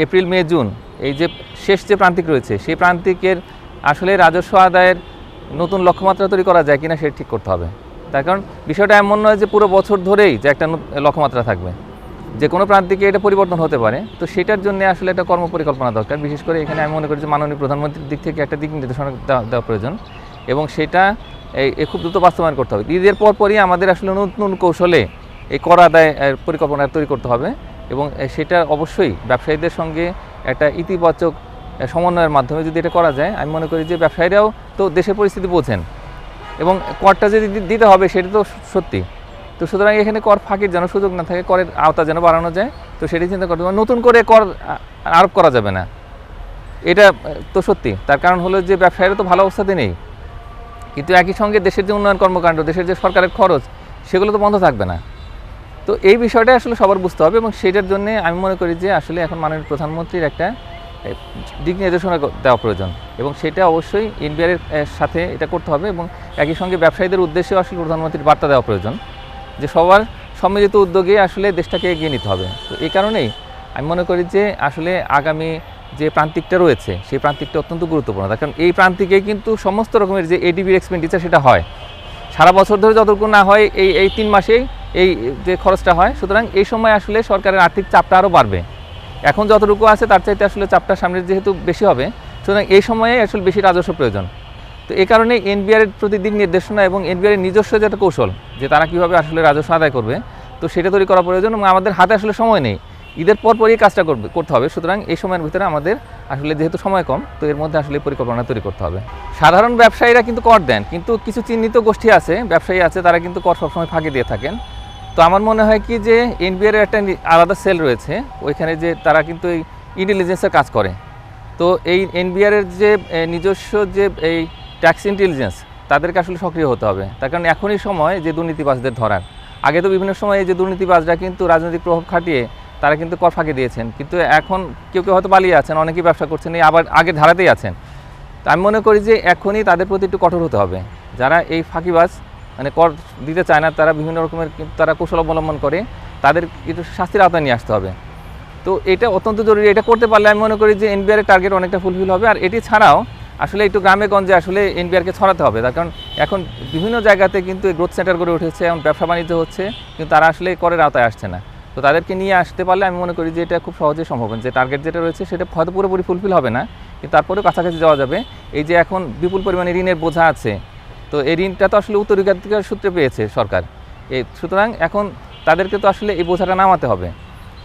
April May June এই যে শেষ যে প্রান্তিক রয়েছে সেই প্রান্তিকের আসলে রাজস্ব আদায়ের নতুন লক্ষ্যমাত্রা তৈরি করা যায় কিনা সেটা ঠিক করতে হবে। তার কারণ বিষয়টা এমন নয় যে পুরো বছর ধরেই যে একটা লক্ষ্যমাত্রা থাকবে, যে কোনো প্রান্তিকে এটা পরিবর্তন হতে পারে। তো সেটার জন্য আসলে একটা কর্মপরিকল্পনা দরকার। বিশেষ করে এখানে আমি মনে করি যে মাননীয় প্রধানমন্ত্রীর দিক থেকে একটা দিক নির্দেশনা দেওয়া প্রয়োজন এবং সেটা খুব দ্রুত বাস্তবায়ন করতে হবে। ঈদের পরপরই আমাদের আসলে নতুন কৌশলে এই কর আদায়ের পরিকল্পনা তৈরি করতে হবে এবং সেটা অবশ্যই ব্যবসায়ীদের সঙ্গে একটা ইতিবাচক সমন্বয়ের মাধ্যমে যদি এটা করা যায়, আমি মনে করি যে ব্যবসায়ীরাও তো দেশের পরিস্থিতি বোঝেন এবং করটা যদি দিতে হবে সেটা তো সত্যি। তো সুতরাং এখানে কর ফাঁকির যেন সুযোগ না থাকে, করের আওতা যেন বাড়ানো যায়, তো সেটাই চিন্তা করতে হবে। নতুন করে কর আরোপ করা যাবে না, এটা তো সত্যি। তার কারণ হলো যে ব্যবসায়ীরা তো ভালো অবস্থাতে নেই, কিন্তু একই সঙ্গে দেশের যে উন্নয়ন কর্মকাণ্ড, দেশের যে সরকারের খরচ, সেগুলো তো বন্ধ থাকবে না। তো এই বিষয়টা আসলে সবার বুঝতে হবে এবং সেটার জন্য আমি মনে করি যে আসলে এখন মাননীয় প্রধানমন্ত্রীর একটা দিক নির্দেশনা দেওয়া প্রয়োজন এবং সেটা অবশ্যই এনবিআর এর সাথে এটা করতে হবে এবং একই সঙ্গে ব্যবসায়ীদের উদ্দেশ্যেও আসলে প্রধানমন্ত্রীর বার্তা দেওয়া প্রয়োজন যে সবার সম্মিলিত উদ্যোগে আসলে দেশটাকে এগিয়ে নিতে হবে। তো এই কারণেই আমি মনে করি যে আসলে আগামী যে প্রান্তিকটা রয়েছে সেই প্রান্তিকটা অত্যন্ত গুরুত্বপূর্ণ। তার কারণ এই প্রান্তিকে কিন্তু সমস্ত রকমের যে এডিবির এক্সপেন্ডিচার সেটা হয় সারা বছর ধরে, যতটুকু না হয় এই 3 মাসেই এই যে খরচটা হয়। সুতরাং এই সময় আসলে সরকারের আর্থিক চাপটা আরও বাড়বে। এখন যতটুকু আছে তার চাইতে আসলে চাপটা সামনের যেহেতু বেশি হবে, সুতরাং এই সময়ে আসলে বেশি রাজস্ব প্রয়োজন। তো এই কারণে এনবিআর এর প্রতি দিক নির্দেশনা এবং এনবিআর এর নিজস্ব যে একটা কৌশল যে তারা কীভাবে আসলে রাজস্ব আদায় করবে, তো সেটা তৈরি করা প্রয়োজন এবং আমাদের হাতে আসলে সময় নেই, ঈদের পরপরই কাজটা করতে হবে। সুতরাং এই সময়ের ভিতরে আমাদের আসলে যেহেতু সময় কম, তো এর মধ্যে আসলে পরিকল্পনা তৈরি করতে হবে। সাধারণ ব্যবসায়ীরা কিন্তু কর দেন, কিন্তু কিছু চিহ্নিত গোষ্ঠী আছে, ব্যবসায়ী আছে, তারা কিন্তু কর সবসময় ফাঁকি দিয়ে থাকেন। তো আমার মনে হয় কি যে এনবিআর এর একটা আলাদা সেল রয়েছে, ওইখানে যে তারা কিন্তু এই ইন্টেলিজেন্সের কাজ করে। তো এই এনবিআর এর যে নিজস্ব যে এই ট্যাক্স ইন্টেলিজেন্স, তাদেরকে আসলে সক্রিয় হতে হবে। তার কারণ এখনই সময় যে দুর্নীতিবাজদের ধরার। আগে তো বিভিন্ন সময় এই যে দুর্নীতিবাজরা কিন্তু রাজনৈতিক প্রভাব খাটিয়ে তারা কিন্তু কর ফাঁকি দিয়েছেন, কিন্তু এখন কেউ কেউ হয়তো পালিয়ে আছেন, অনেকেই ব্যবসা করছেন, এই আবার আগের ধারাতেই আছেন। তো আমি মনে করি যে এখনই তাদের প্রতি একটু কঠোর হতে হবে। যারা এই ফাঁকিবাজ মানে কর দিতে চায় না, তারা বিভিন্ন রকমের তারা কৌশল অবলম্বন করে, তাদের একটু শাস্তির আওতায় নিয়ে আসতে হবে। তো এটা অত্যন্ত জরুরি। এটা করতে পারলে আমি মনে করি যে এনবিআর এর টার্গেট অনেকটা ফুলফিল হবে। আর এটি ছাড়াও আসলে একটু গ্রামে গঞ্জে আসলে এনবিআরকে ছড়াতে হবে, তার কারণ এখন বিভিন্ন জায়গাতে কিন্তু গ্রোথ সেন্টার গড়ে উঠেছে, এখন ব্যবসা বাণিজ্য হচ্ছে, কিন্তু তারা আসলে করের আওতায় আসছে না। তো তাদেরকে নিয়ে আসতে পারলে আমি মনে করি যে এটা খুব সহজেই সম্ভব। যে টার্গেট যেটা রয়েছে সেটা হয়তো পুরোপুরি ফুলফিল হবে না, কিন্তু তারপরেও কাছাকাছি যাওয়া যাবে। এই যে এখন বিপুল পরিমাণে ঋণের বোঝা আছে, তো এই ঋণটা তো আসলে উত্তরাধিকার সূত্রে পেয়েছে সরকার, সুতরাং এখন তাদেরকে তো আসলে এই বোঝাটা নামাতে হবে।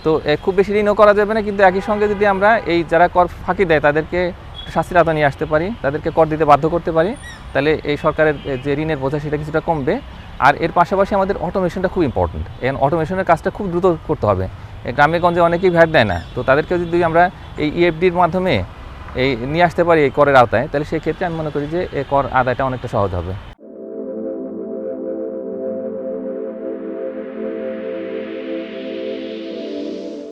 তো খুব বেশি ঋণও করা যাবে না, কিন্তু একই সঙ্গে যদি আমরা এই যারা কর ফাঁকি দেয় তাদেরকে শাস্তির আওতায় নিয়ে আসতে পারি, তাদেরকে কর দিতে বাধ্য করতে পারি, তাহলে এই সরকারের যে ঋণের বোঝা সেটা কিছুটা কমবে। আর এর পাশাপাশি আমাদের অটোমেশনটা খুব ইম্পর্টেন্ট। এখন অটোমেশনের কাজটা খুব দ্রুত করতে হবে। গ্রামে গঞ্জে অনেকেই ভ্যাট দেয় না, তো তাদেরকে যদি আমরা এই ইএফডির মাধ্যমে নিয়ে আসতে পারি এই করের আওতায়, তাহলে সেই ক্ষেত্রে আমি মনে করি যে এই কর আদায়টা অনেকটা সহজ হবে।